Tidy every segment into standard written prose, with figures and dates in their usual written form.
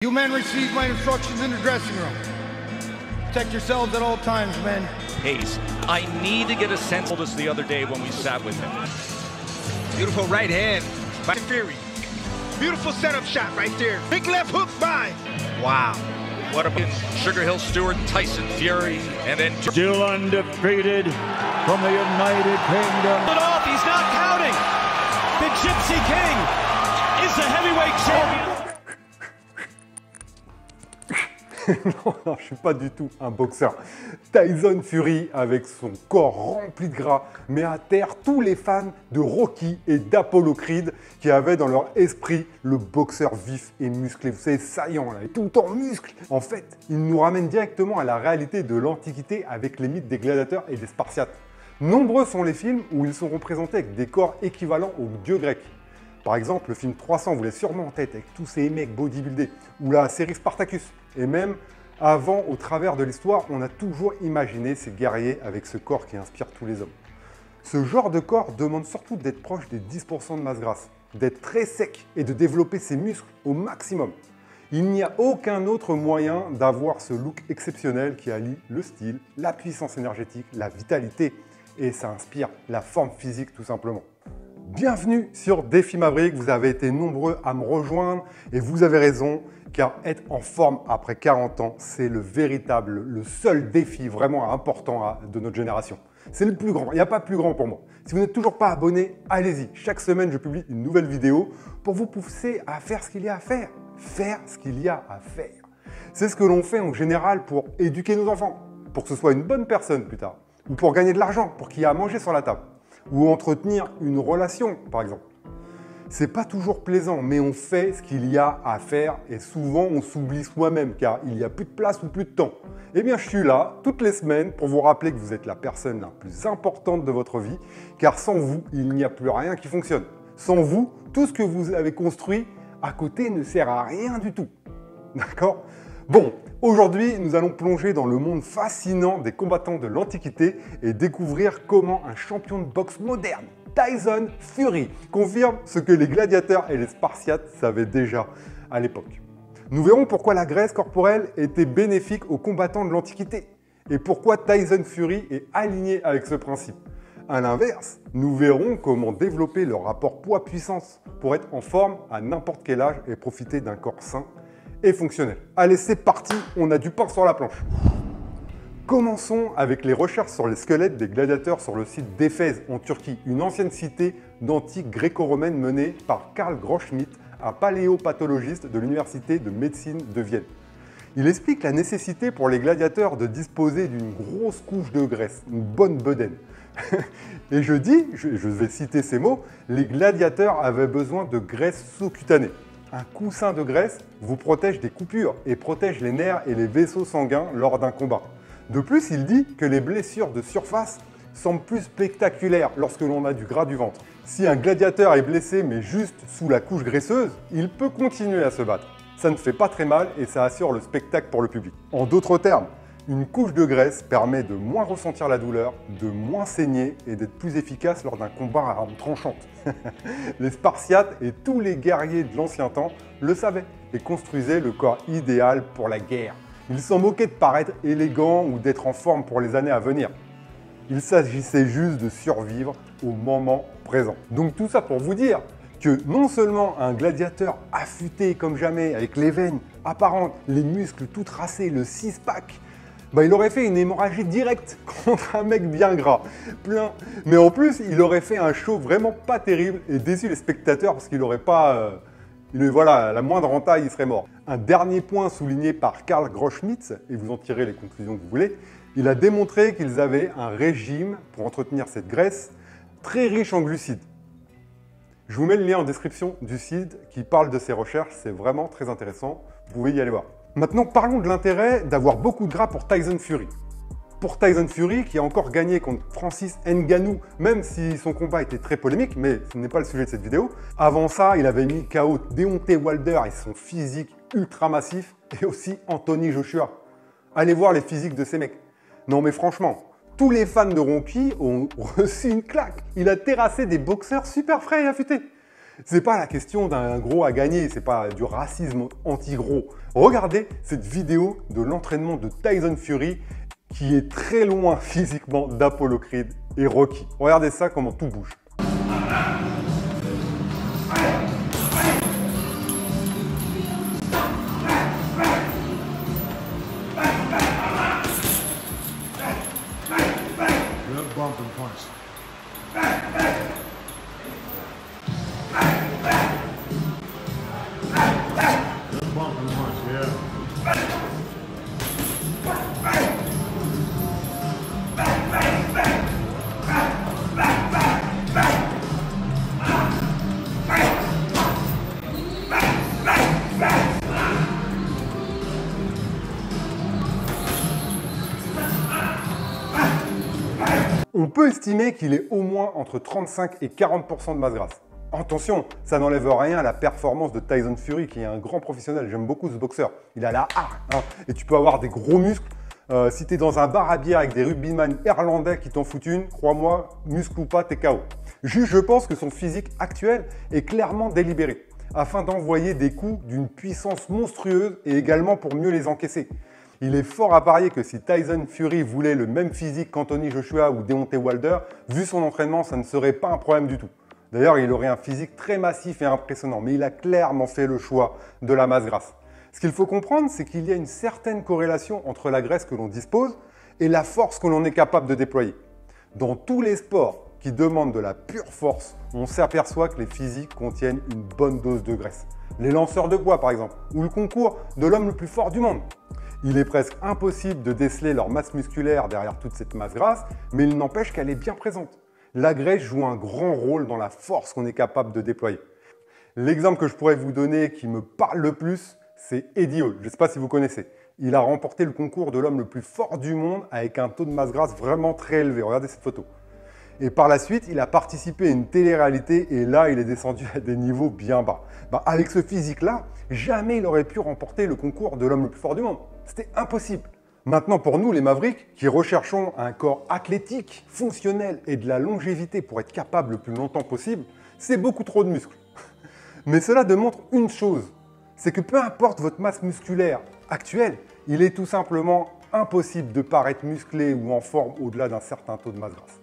You men receive my instructions in the dressing room. Protect yourselves at all times, men. Pace. I need to get a sense of this the other day when we sat with him. Beautiful right hand by Fury. Beautiful setup shot right there. Big left hook by. Wow. What about Sugar Hill Stewart, Tyson Fury, and then still undefeated from the United Kingdom. But off, he's not counting. The Gypsy King is the heavyweight champion. Non, je ne suis pas du tout un boxeur. Tyson Fury, avec son corps rempli de gras, met à terre tous les fans de Rocky et d'Apollo Creed qui avaient dans leur esprit le boxeur vif et musclé. Vous savez, saillant, là, et tout en muscles. En fait, il nous ramène directement à la réalité de l'Antiquité avec les mythes des gladiateurs et des Spartiates. Nombreux sont les films où ils sont représentés avec des corps équivalents aux dieux grecs. Par exemple, le film 300, vous l'avez sûrement en tête, avec tous ces mecs bodybuildés, ou la série Spartacus. Et même avant, au travers de l'histoire, on a toujours imaginé ces guerriers avec ce corps qui inspire tous les hommes. Ce genre de corps demande surtout d'être proche des 10% de masse grasse, d'être très sec et de développer ses muscles au maximum. Il n'y a aucun autre moyen d'avoir ce look exceptionnel qui allie le style, la puissance énergétique, la vitalité, et ça inspire la forme physique tout simplement. Bienvenue sur Défi Maverick, vous avez été nombreux à me rejoindre et vous avez raison, car être en forme après 40 ans, c'est le seul défi vraiment important de notre génération. C'est le plus grand, il n'y a pas plus grand pour moi. Si vous n'êtes toujours pas abonné, allez-y. Chaque semaine, je publie une nouvelle vidéo pour vous pousser à faire ce qu'il y a à faire. Faire ce qu'il y a à faire. C'est ce que l'on fait en général pour éduquer nos enfants, pour que ce soit une bonne personne plus tard, ou pour gagner de l'argent, pour qu'il y ait à manger sur la table, ou entretenir une relation, par exemple. C'est pas toujours plaisant, mais on fait ce qu'il y a à faire et souvent on s'oublie soi-même car il n'y a plus de place ou plus de temps. Eh bien, je suis là toutes les semaines pour vous rappeler que vous êtes la personne la plus importante de votre vie car sans vous, il n'y a plus rien qui fonctionne. Sans vous, tout ce que vous avez construit à côté ne sert à rien du tout. D'accord ? Bon, aujourd'hui, nous allons plonger dans le monde fascinant des combattants de l'Antiquité et découvrir comment un champion de boxe moderne, Tyson Fury, confirme ce que les gladiateurs et les Spartiates savaient déjà à l'époque. Nous verrons pourquoi la graisse corporelle était bénéfique aux combattants de l'Antiquité et pourquoi Tyson Fury est aligné avec ce principe. À l'inverse, nous verrons comment développer le rapport poids-puissance pour être en forme à n'importe quel âge et profiter d'un corps sain et fonctionnel. Allez, c'est parti, on a du pain sur la planche. Commençons avec les recherches sur les squelettes des gladiateurs sur le site d'Éphèse en Turquie, une ancienne cité d'antique gréco-romaine menée par Karl Groschmidt, un paléopathologiste de l'université de médecine de Vienne. Il explique la nécessité pour les gladiateurs de disposer d'une grosse couche de graisse, une bonne bedaine. Et je vais citer ces mots, les gladiateurs avaient besoin de graisse sous-cutanée. Un coussin de graisse vous protège des coupures et protège les nerfs et les vaisseaux sanguins lors d'un combat. De plus, il dit que les blessures de surface semblent plus spectaculaires lorsque l'on a du gras du ventre. Si un gladiateur est blessé mais juste sous la couche graisseuse, il peut continuer à se battre. Ça ne fait pas très mal et ça assure le spectacle pour le public. En d'autres termes, une couche de graisse permet de moins ressentir la douleur, de moins saigner et d'être plus efficace lors d'un combat à armes tranchantes. Les Spartiates et tous les guerriers de l'ancien temps le savaient et construisaient le corps idéal pour la guerre. Ils s'en moquaient de paraître élégants ou d'être en forme pour les années à venir. Il s'agissait juste de survivre au moment présent. Donc tout ça pour vous dire que non seulement un gladiateur affûté comme jamais, avec les veines apparentes, les muscles tout tracés, le six-pack, il aurait fait une hémorragie directe contre un mec bien gras, plein. Mais en plus, il aurait fait un show vraiment pas terrible et déçu les spectateurs parce qu'il n'aurait pas... voilà, la moindre entaille, il serait mort. Un dernier point souligné par Karl Groschmidt, et vous en tirez les conclusions que vous voulez, il a démontré qu'ils avaient un régime pour entretenir cette graisse très riche en glucides. Je vous mets le lien en description du site qui parle de ces recherches, c'est vraiment très intéressant, vous pouvez y aller voir. Maintenant, parlons de l'intérêt d'avoir beaucoup de gras pour Tyson Fury. Pour Tyson Fury, qui a encore gagné contre Francis Ngannou, même si son combat était très polémique, mais ce n'est pas le sujet de cette vidéo. Avant ça, il avait mis KO Deontay Wilder et son physique ultra massif, et aussi Anthony Joshua. Allez voir les physiques de ces mecs. Non mais franchement, tous les fans de Rocky ont reçu une claque. Il a terrassé des boxeurs super frais et affûtés. C'est pas la question d'un gros à gagner, c'est pas du racisme anti-gros. Regardez cette vidéo de l'entraînement de Tyson Fury qui est très loin physiquement d'Apollo Creed et Rocky. Regardez ça, comment tout bouge. Good bump and punch. Good bump and punch, yeah. On peut estimer qu'il est au moins entre 35 et 40% de masse grasse. Attention, ça n'enlève rien à la performance de Tyson Fury, qui est un grand professionnel. J'aime beaucoup ce boxeur. Il a la hein, et tu peux avoir des gros muscles. Si tu es dans un bar à bière avec des rugbyman irlandais qui t'en foutent une, crois-moi, muscle ou pas, t'es KO. Juste, je pense que son physique actuel est clairement délibéré, afin d'envoyer des coups d'une puissance monstrueuse et également pour mieux les encaisser. Il est fort à parier que si Tyson Fury voulait le même physique qu'Anthony Joshua ou Deontay Wilder, vu son entraînement, ça ne serait pas un problème du tout. D'ailleurs, il aurait un physique très massif et impressionnant, mais il a clairement fait le choix de la masse grasse. Ce qu'il faut comprendre, c'est qu'il y a une certaine corrélation entre la graisse que l'on dispose et la force que l'on est capable de déployer. Dans tous les sports qui demandent de la pure force, on s'aperçoit que les physiques contiennent une bonne dose de graisse. Les lanceurs de poids, par exemple, ou le concours de l'homme le plus fort du monde. Il est presque impossible de déceler leur masse musculaire derrière toute cette masse grasse, mais il n'empêche qu'elle est bien présente. La graisse joue un grand rôle dans la force qu'on est capable de déployer. L'exemple que je pourrais vous donner qui me parle le plus, c'est Eddie Hall. Je ne sais pas si vous connaissez. Il a remporté le concours de l'homme le plus fort du monde avec un taux de masse grasse vraiment très élevé. Regardez cette photo. Et par la suite, il a participé à une télé-réalité et là, il est descendu à des niveaux bien bas. Avec ce physique-là, jamais il aurait pu remporter le concours de l'homme le plus fort du monde. C'était impossible. Maintenant, pour nous, les Mavericks, qui recherchons un corps athlétique, fonctionnel et de la longévité pour être capable le plus longtemps possible, c'est beaucoup trop de muscles. Mais cela démontre une chose, c'est que peu importe votre masse musculaire actuelle, il est tout simplement impossible de paraître musclé ou en forme au-delà d'un certain taux de masse grasse.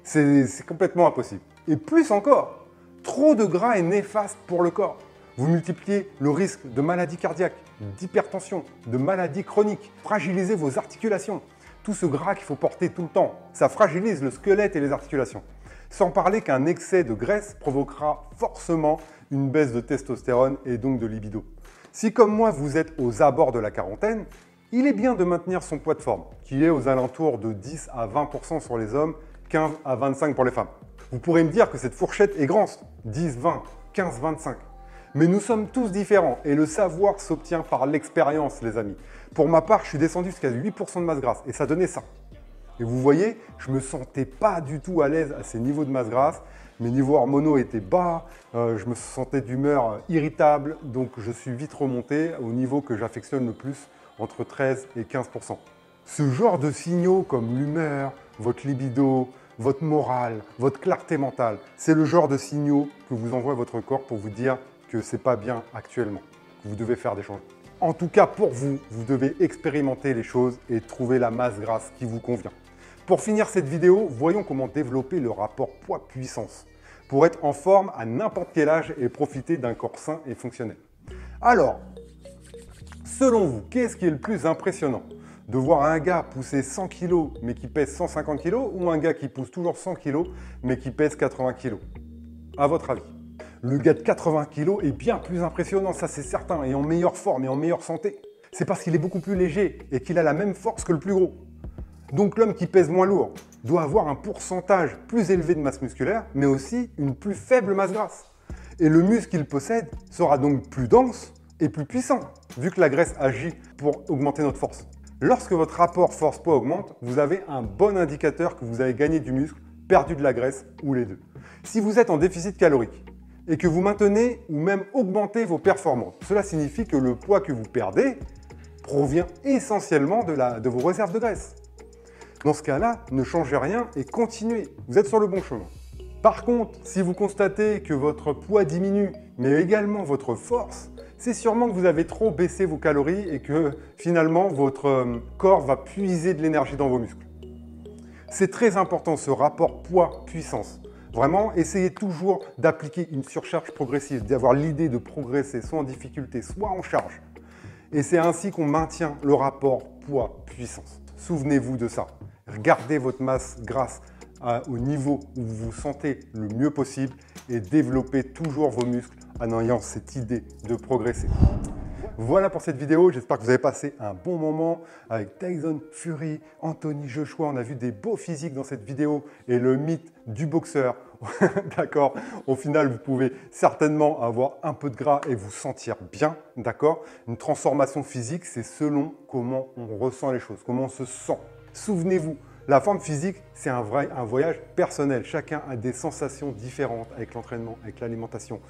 C'est complètement impossible. Et plus encore, trop de gras est néfaste pour le corps. Vous multipliez le risque de maladies cardiaques, d'hypertension, de maladies chroniques, fragilisez vos articulations. Tout ce gras qu'il faut porter tout le temps, ça fragilise le squelette et les articulations. Sans parler qu'un excès de graisse provoquera forcément une baisse de testostérone et donc de libido. Si comme moi vous êtes aux abords de la quarantaine, il est bien de maintenir son poids de forme, qui est aux alentours de 10 à 20% sur les hommes, 15 à 25 pour les femmes. Vous pourrez me dire que cette fourchette est grande, 10, 20, 15, 25. Mais nous sommes tous différents et le savoir s'obtient par l'expérience, les amis. Pour ma part, je suis descendu jusqu'à 8% de masse grasse et ça donnait ça. Et vous voyez, je ne me sentais pas du tout à l'aise à ces niveaux de masse grasse. Mes niveaux hormonaux étaient bas, je me sentais d'humeur irritable, donc je suis vite remonté au niveau que j'affectionne le plus, entre 13 et 15%. Ce genre de signaux comme l'humeur, votre libido, votre morale, votre clarté mentale, c'est le genre de signaux que vous envoie votre corps pour vous dire que c'est pas bien actuellement, que vous devez faire des changements. En tout cas, pour vous, vous devez expérimenter les choses et trouver la masse grasse qui vous convient. Pour finir cette vidéo, voyons comment développer le rapport poids-puissance pour être en forme à n'importe quel âge et profiter d'un corps sain et fonctionnel. Alors, selon vous, qu'est-ce qui est le plus impressionnant? De voir un gars pousser 100 kg mais qui pèse 150 kg ou un gars qui pousse toujours 100 kg mais qui pèse 80 kg? À votre avis? Le gars de 80 kg est bien plus impressionnant, ça c'est certain, et en meilleure forme et en meilleure santé. C'est parce qu'il est beaucoup plus léger et qu'il a la même force que le plus gros. Donc l'homme qui pèse moins lourd doit avoir un pourcentage plus élevé de masse musculaire, mais aussi une plus faible masse grasse. Et le muscle qu'il possède sera donc plus dense et plus puissant, vu que la graisse agit pour augmenter notre force. Lorsque votre rapport force-poids augmente, vous avez un bon indicateur que vous avez gagné du muscle, perdu de la graisse ou les deux. Si vous êtes en déficit calorique et que vous maintenez ou même augmentez vos performances, cela signifie que le poids que vous perdez provient essentiellement de vos réserves de graisse. Dans ce cas-là, ne changez rien et continuez. Vous êtes sur le bon chemin. Par contre, si vous constatez que votre poids diminue, mais également votre force, c'est sûrement que vous avez trop baissé vos calories et que finalement votre corps va puiser de l'énergie dans vos muscles. C'est très important ce rapport poids-puissance. Vraiment, essayez toujours d'appliquer une surcharge progressive, d'avoir l'idée de progresser soit en difficulté, soit en charge. Et c'est ainsi qu'on maintient le rapport poids-puissance. Souvenez-vous de ça. Gardez votre masse grasse au niveau où vous vous sentez le mieux possible et développez toujours vos muscles en ayant cette idée de progresser. Voilà pour cette vidéo, j'espère que vous avez passé un bon moment avec Tyson Fury, Anthony Joshua. On a vu des beaux physiques dans cette vidéo et le mythe du boxeur. D'accord? Au final, vous pouvez certainement avoir un peu de gras et vous sentir bien. D'accord? Une transformation physique, c'est selon comment on ressent les choses, comment on se sent. Souvenez-vous, la forme physique, c'est un voyage personnel. Chacun a des sensations différentes avec l'entraînement, avec l'alimentation.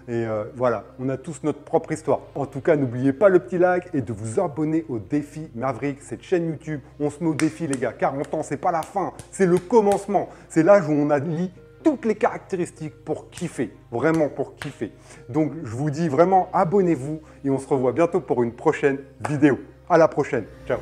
Et voilà, on a tous notre propre histoire. En tout cas, n'oubliez pas le petit like et de vous abonner au défi Maverick, cette chaîne YouTube. On se met au défi, les gars. 40 ans, c'est pas la fin, c'est le commencement. C'est l'âge où on a mis toutes les caractéristiques pour kiffer, vraiment pour kiffer. Donc, je vous dis vraiment, abonnez-vous et on se revoit bientôt pour une prochaine vidéo. À la prochaine. Ciao.